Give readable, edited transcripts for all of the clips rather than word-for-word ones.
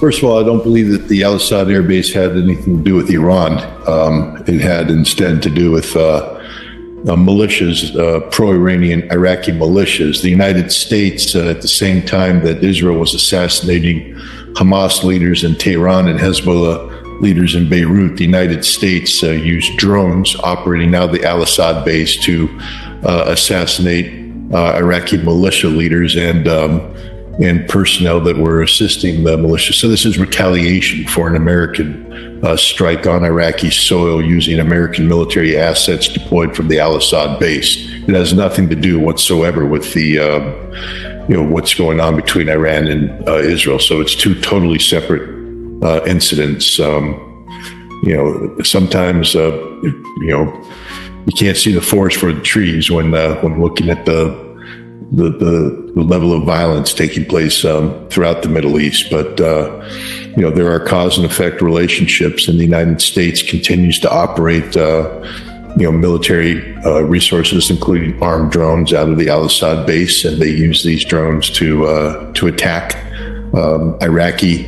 First of all, I don't believe that the al-Assad air base had anything to do with Iran. It had instead to do with militias, pro-Iranian Iraqi militias. The United States, at the same time that Israel was assassinating Hamas leaders in Tehran and Hezbollah leaders in Beirut, the United States used drones operating out of the al-Assad base to assassinate Iraqi militia leaders and personnel that were assisting the militia. So this is retaliation for an American strike on Iraqi soil using American military assets deployed from the al-Assad base. It has nothing to do whatsoever with the what's going on between Iran and Israel. So it's two totally separate incidents. Sometimes you can't see the forest for the trees when looking at the level of violence taking place throughout the Middle East. But there are cause and effect relationships, and the United States continues to operate military resources, including armed drones, out of the al-Assad base, and they use these drones to attack Iraqi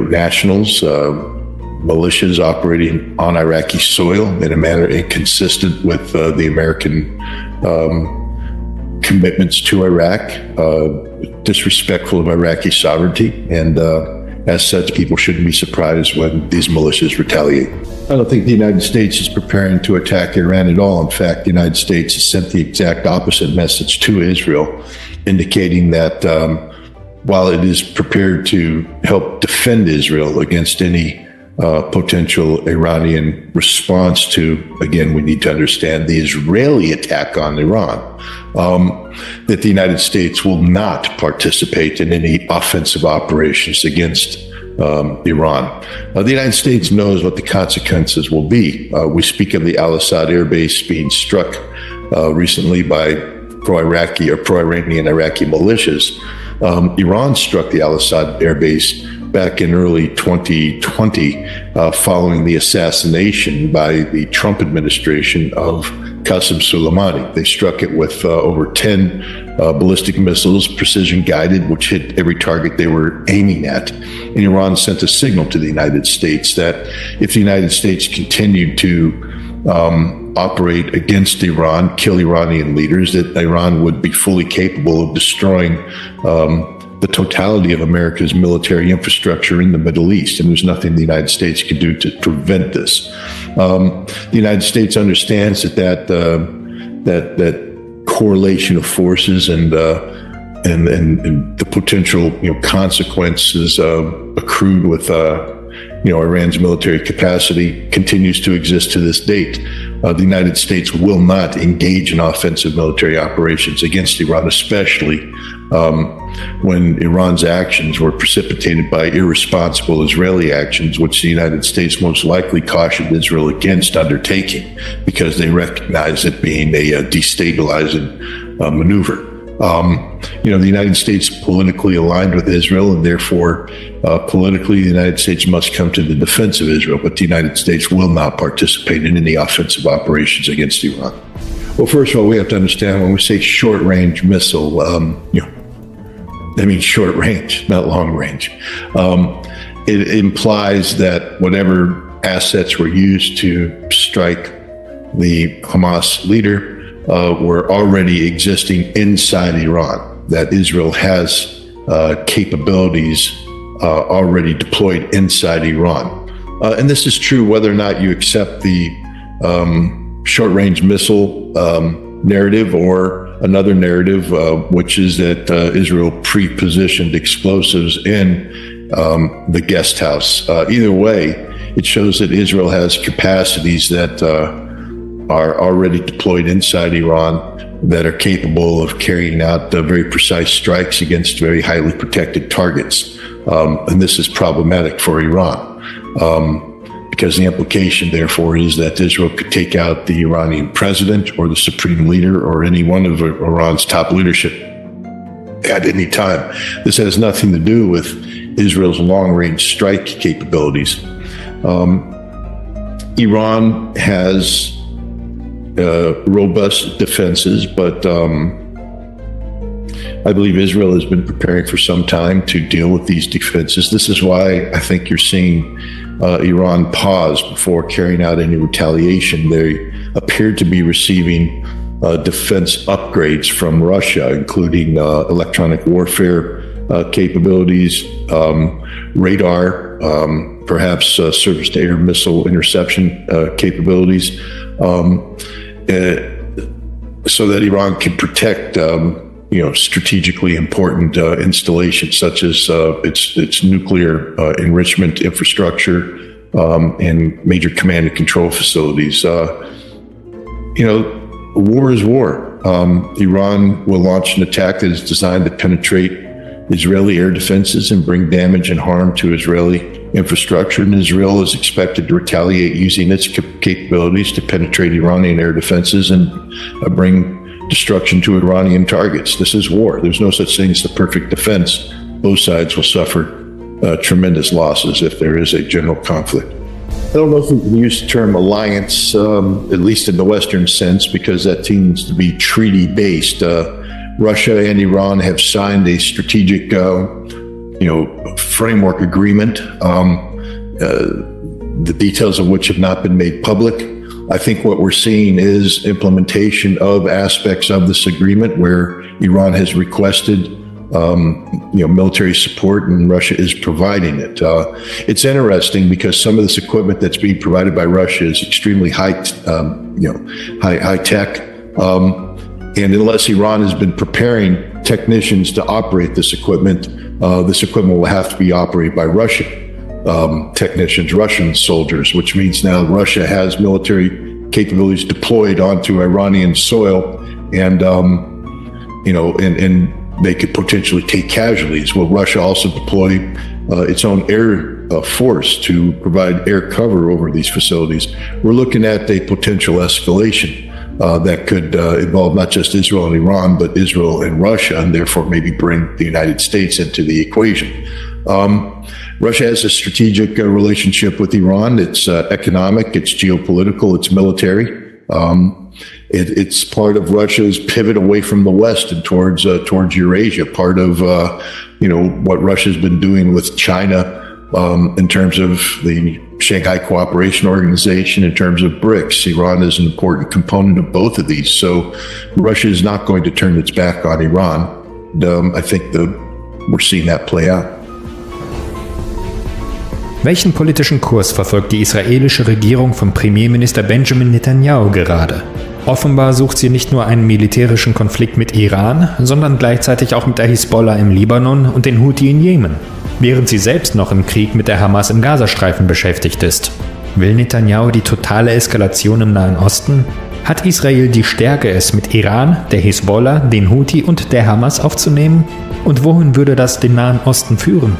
nationals, militias operating on Iraqi soil in a manner inconsistent with the American commitments to Iraq, disrespectful of Iraqi sovereignty, and as such, people shouldn't be surprised when these militias retaliate. I don't think the United States is preparing to attack Iran at all. In fact, the United States has sent the exact opposite message to Israel, indicating that while it is prepared to help defend Israel against any potential Iranian response to, again, we need to understand the Israeli attack on Iran, that the United States will not participate in any offensive operations against Iran. The United States knows what the consequences will be. We speak of the al-Assad air base being struck recently by pro-Iraqi or pro-Iranian Iraqi militias. Iran struck the al-Assad air base back in early 2020, following the assassination by the Trump administration of Qasem Soleimani. They struck it with over 10 ballistic missiles, precision guided, which hit every target they were aiming at. And Iran sent a signal to the United States that if the United States continued to operate against Iran, kill Iranian leaders, that Iran would be fully capable of destroying the totality of America's military infrastructure in the Middle East, and there's nothing the United States could do to prevent this. The United States understands that correlation of forces and the potential consequences accrued with Iran's military capacity continues to exist to this date. The United States will not engage in offensive military operations against Iran, especially when Iran's actions were precipitated by irresponsible Israeli actions, which the United States most likely cautioned Israel against undertaking because they recognize it being a destabilizing maneuver. The United States politically aligned with Israel, and therefore politically the United States must come to the defense of Israel, but the United States will not participate in any offensive operations against Iran. Well, first of all, we have to understand when we say short-range missile, that means short range, not long range. It implies that whatever assets were used to strike the Hamas leader were already existing inside Iran, that Israel has capabilities already deployed inside Iran. And this is true whether or not you accept the short-range missile narrative or another narrative, which is that Israel pre-positioned explosives in the guest house. Either way, it shows that Israel has capacities that are already deployed inside Iran that are capable of carrying out very precise strikes against very highly protected targets. And this is problematic for Iran because the implication, therefore, is that Israel could take out the Iranian president or the supreme leader or any one of Iran's top leadership at any time. This has nothing to do with Israel's long-range strike capabilities. Iran has robust defenses, but I believe Israel has been preparing for some time to deal with these defenses. This is why I think you're seeing Iran pause before carrying out any retaliation. They appear to be receiving defense upgrades from Russia, including electronic warfare capabilities, radar, perhaps surface-to-air missile interception capabilities, so that Iran can protect, strategically important installations such as its nuclear enrichment infrastructure and major command and control facilities. War is war. Iran will launch an attack that is designed to penetrate Israeli air defenses and bring damage and harm to Israeli infrastructure, and Israel is expected to retaliate using its capabilities to penetrate Iranian air defenses and bring destruction to Iranian targets. This is war. There's no such thing as the perfect defense. Both sides will suffer tremendous losses if there is a general conflict. I don't know if we can use the term alliance, at least in the Western sense, because that seems to be treaty-based. Russia and Iran have signed a strategic, framework agreement, the details of which have not been made public. I think what we're seeing is implementation of aspects of this agreement where Iran has requested military support and Russia is providing it. It's interesting because some of this equipment that's being provided by Russia is extremely high tech. And unless Iran has been preparing technicians to operate this equipment will have to be operated by Russian technicians, Russian soldiers, which means now Russia has military capabilities deployed onto Iranian soil, and they could potentially take casualties. Will Russia also deploy its own air force to provide air cover over these facilities? We're looking at a potential escalation that could involve not just Israel and Iran, but Israel and Russia, and therefore maybe bring the United States into the equation. Russia has a strategic relationship with Iran. It's economic, it's geopolitical, it's military. It's part of Russia's pivot away from the West and towards Eurasia, part of what Russia's been doing with China in terms of the Shanghai Cooperation Organization, in terms of BRICS. Iran is an important component of both of these. So Russia is not going to turn its back on Iran. I think we're seeing that play out. Welchen politischen Kurs verfolgt die israelische Regierung von Premierminister Benjamin Netanyahu gerade? Offenbar sucht sie nicht nur einen militärischen Konflikt mit Iran, sondern gleichzeitig auch mit der Hisbollah im Libanon und den Houthi in Jemen, während sie selbst noch im Krieg mit der Hamas im Gazastreifen beschäftigt ist. Will Netanyahu die totale Eskalation im Nahen Osten? Hat Israel die Stärke, es mit Iran, der Hisbollah, den Houthi und der Hamas aufzunehmen? Und wohin würde das den Nahen Osten führen?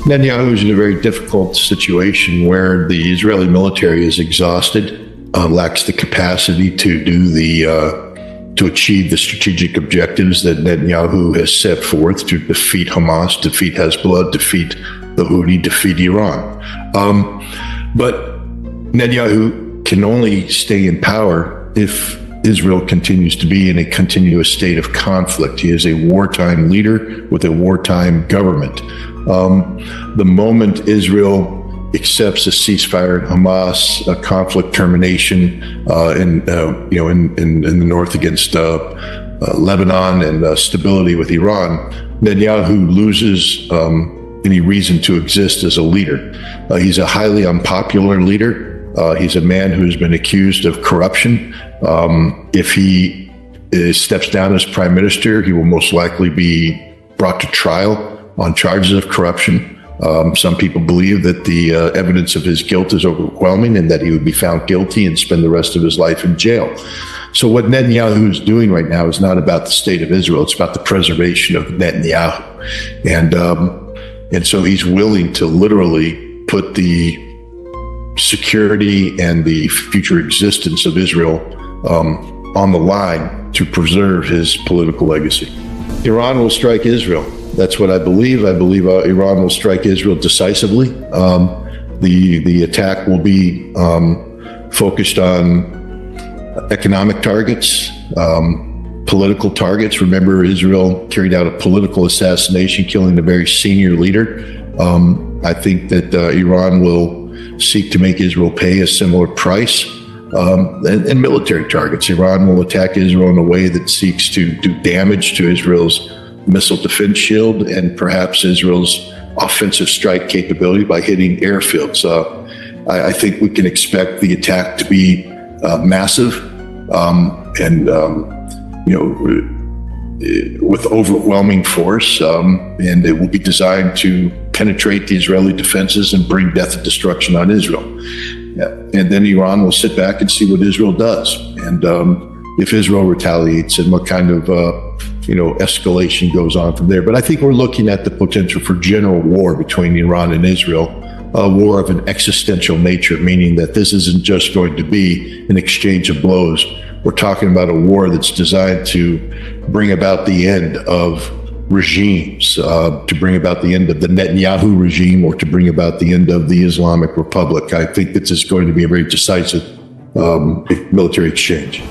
Netanyahu is in a very difficult situation where the Israeli military is exhausted, lacks the capacity to achieve the strategic objectives that Netanyahu has set forth to defeat Hamas, defeat Hezbollah, defeat the Houthi, defeat Iran. But Netanyahu can only stay in power if Israel continues to be in a continuous state of conflict. He is a wartime leader with a wartime government. The moment Israel accepts a ceasefire, Hamas, a conflict termination in the north against Lebanon, and stability with Iran, Netanyahu loses any reason to exist as a leader. He's a highly unpopular leader. He's a man who's been accused of corruption. If he steps down as prime minister, he will most likely be brought to trial on charges of corruption. Some people believe that the evidence of his guilt is overwhelming and that he would be found guilty and spend the rest of his life in jail. So what Netanyahu is doing right now is not about the state of Israel. It's about the preservation of Netanyahu. And so he's willing to literally put the security and the future existence of Israel on the line to preserve his political legacy. Iran will strike Israel. That's what I believe. I believe Iran will strike Israel decisively. The attack will be focused on economic targets, political targets. Remember, Israel carried out a political assassination, killing a very senior leader. I think that Iran will seek to make Israel pay a similar price. And military targets. Iran will attack Israel in a way that seeks to do damage to Israel's missile defense shield and perhaps Israel's offensive strike capability by hitting airfields. I think we can expect the attack to be massive with overwhelming force, and it will be designed to penetrate the Israeli defenses and bring death and destruction on Israel. Yeah. And then Iran will sit back and see what Israel does, and if Israel retaliates, and what kind of escalation goes on from there. But I think we're looking at the potential for general war between Iran and Israel, a war of an existential nature, meaning that this isn't just going to be an exchange of blows. We're talking about a war that's designed to bring about the end of regimes, to bring about the end of the Netanyahu regime, or to bring about the end of the Islamic Republic. I think this is going to be a very decisive military exchange.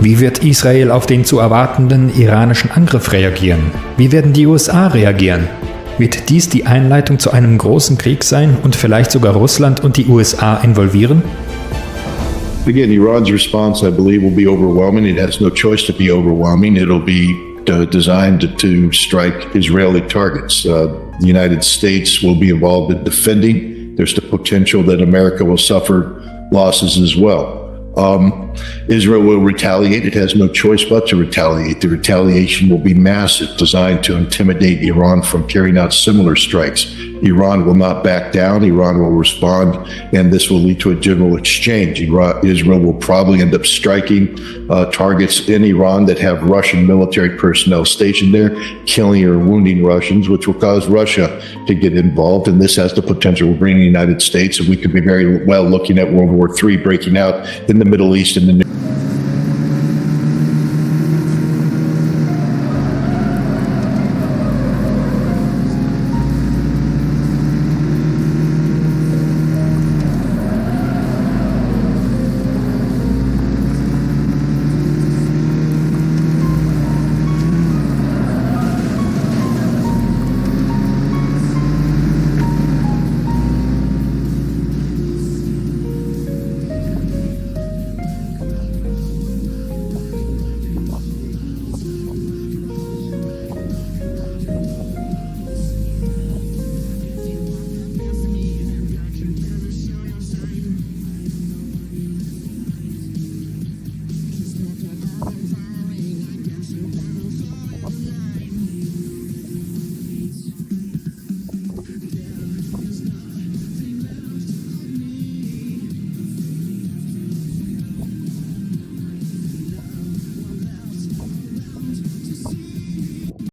Wie wird Israel auf den zu erwartenden iranischen Angriff reagieren? Wie werden die USA reagieren? Wird dies die Einleitung zu einem großen Krieg sein und vielleicht sogar Russland und die USA involvieren? Again, Iran's response, I believe, will be overwhelming. It has no choice to be overwhelming. It'll be designed to strike Israeli targets. The United States will be involved in defending. There's the potential that America will suffer losses as well. Israel will retaliate. It has no choice but to retaliate. The retaliation will be massive, designed to intimidate Iran from carrying out similar strikes. Iran will not back down. Iran will respond, and this will lead to a general exchange. Israel will probably end up striking targets in Iran that have Russian military personnel stationed there, killing or wounding Russians, which will cause Russia to get involved. And this has the potential of bringing the United States, and we could be very well looking at World War III breaking out in the Middle East and